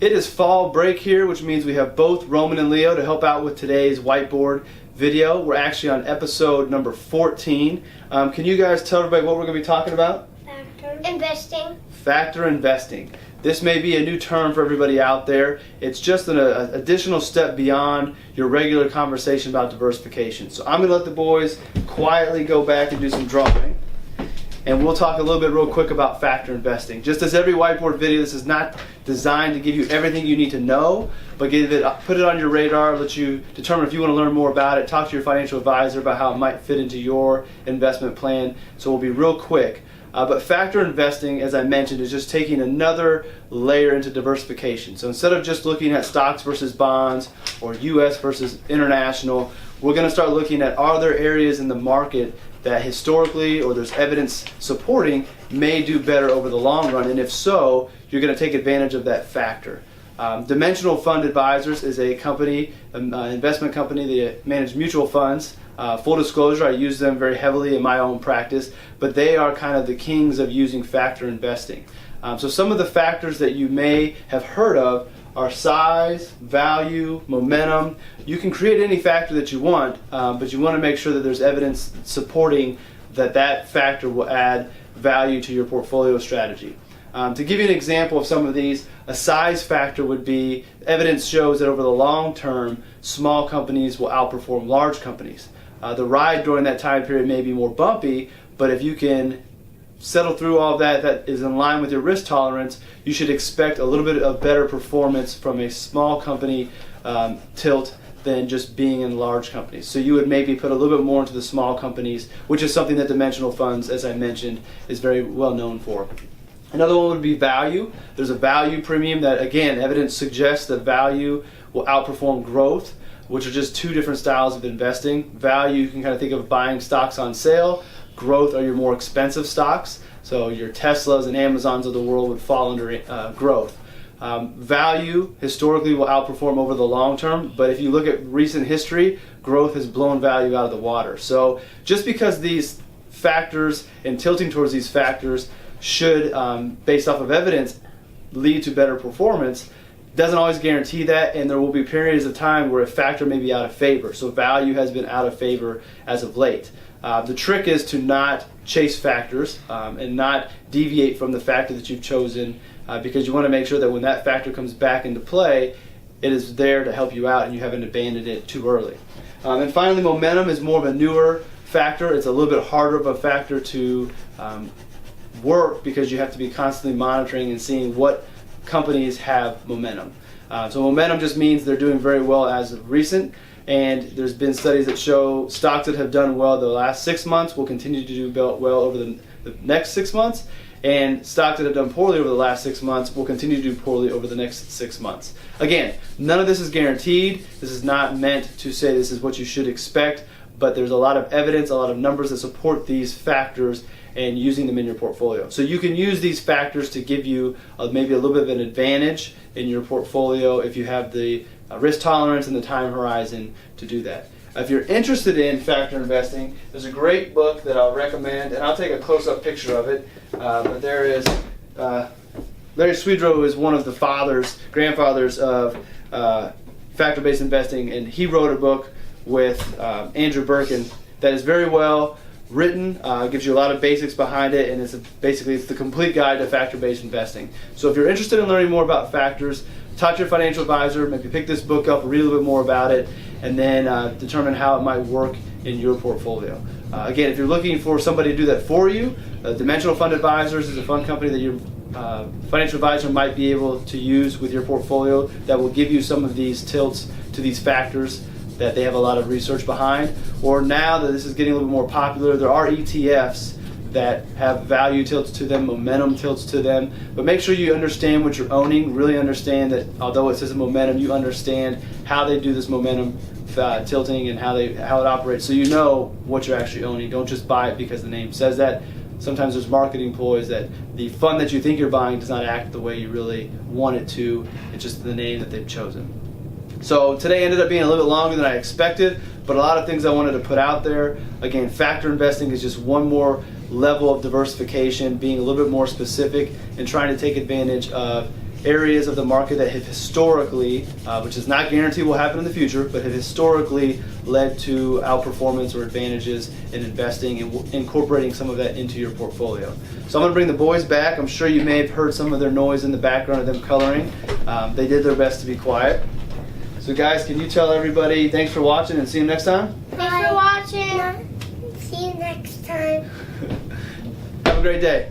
It is fall break here, which means we have both Roman and Leo to help out with today's whiteboard video. We're actually on episode number 14. Can you guys tell everybody what we're going to be talking about? Factor investing. Factor investing. This may be a new term for everybody out there. It's just an additional step beyond your regular conversation about diversification. So I'm going to let the boys quietly go back and do some drawing. And we'll talk a little bit real quick about factor investing. Just as every whiteboard video, this is not designed to give you everything you need to know, but put it on your radar, let you determine if you want to learn more about it, talk to your financial advisor about how it might fit into your investment plan. So we'll be real quick. But factor investing, as I mentioned, is just taking another layer into diversification. So instead of just looking at stocks versus bonds or US versus international, we're going to start looking at, are there areas in the market that historically, or there's evidence supporting, may do better over the long run, and if so, you're going to take advantage of that factor. Dimensional Fund Advisors is a company, an investment company that manage mutual funds. Full disclosure, I use them very heavily in my own practice, but they are kind of the kings of using factor investing. So some of the factors that you may have heard of are size, value, momentum. You can create any factor that you want, but you want to make sure that there's evidence supporting that factor will add value to your portfolio strategy. To give you an example of some of these, a size factor would be evidence shows that over the long term, small companies will outperform large companies. The ride during that time period may be more bumpy, but if you can settle through all that is in line with your risk tolerance, you should expect a little bit of better performance from a small company tilt than just being in large companies. So you would maybe put a little bit more into the small companies, which is something that dimensional funds, as I mentioned, is very well known for. Another one would be value. There's a value premium that, again, evidence suggests that value will outperform growth, which are just two different styles of investing. Value, you can kind of think of buying stocks on sale. Growth are your more expensive stocks. So your Teslas and Amazons of the world would fall under growth. Value historically will outperform over the long term, but if you look at recent history, growth has blown value out of the water. So just because these factors and tilting towards these factors should, based off of evidence, lead to better performance, doesn't always guarantee that, and there will be periods of time where a factor may be out of favor. So value has been out of favor as of late. The trick is to not chase factors and not deviate from the factor that you've chosen, because you want to make sure that when that factor comes back into play, it is there to help you out and you haven't abandoned it too early. And finally, momentum is more of a newer factor. It's a little bit harder of a factor to work because you have to be constantly monitoring and seeing what companies have momentum. So momentum just means they're doing very well as of recent, and there's been studies that show stocks that have done well the last 6 months will continue to do well over the next 6 months, and stocks that have done poorly over the last 6 months will continue to do poorly over the next 6 months. Again, none of this is guaranteed. This is not meant to say this is what you should expect, but there's a lot of evidence, a lot of numbers that support these factors and using them in your portfolio. So you can use these factors to give you maybe a little bit of an advantage in your portfolio if you have the risk tolerance and the time horizon to do that. If you're interested in factor investing, there's a great book that I'll recommend, and I'll take a close-up picture of it. But there is, Larry Swedroe is one of the grandfathers of factor-based investing, and he wrote a book with Andrew Birkin that is very well written, gives you a lot of basics behind it, and it's the complete guide to factor-based investing. So if you're interested in learning more about factors, talk to your financial advisor, maybe pick this book up, read a little bit more about it, and then determine how it might work in your portfolio. Again, if you're looking for somebody to do that for you, Dimensional Fund Advisors is a fund company that your financial advisor might be able to use with your portfolio that will give you some of these tilts to these factors that they have a lot of research behind. Or now that this is getting a little bit more popular, there are ETFs that have value tilts to them, momentum tilts to them. But make sure you understand what you're owning, really understand that although it says momentum, you understand how they do this momentum tilting and how it operates, so you know what you're actually owning. Don't just buy it because the name says that. Sometimes there's marketing ploys that the fund that you think you're buying does not act the way you really want it to. It's just the name that they've chosen. So today ended up being a little bit longer than I expected, but a lot of things I wanted to put out there. Again, factor investing is just one more level of diversification, being a little bit more specific and trying to take advantage of areas of the market that have historically, which is not guaranteed will happen in the future, but have historically led to outperformance or advantages in investing and incorporating some of that into your portfolio. So I'm going to bring the boys back. I'm sure you may have heard some of their noise in the background of them coloring. They did their best to be quiet. So guys, can you tell everybody thanks for watching and see you next time? Thanks for watching. See you next time. Have a great day.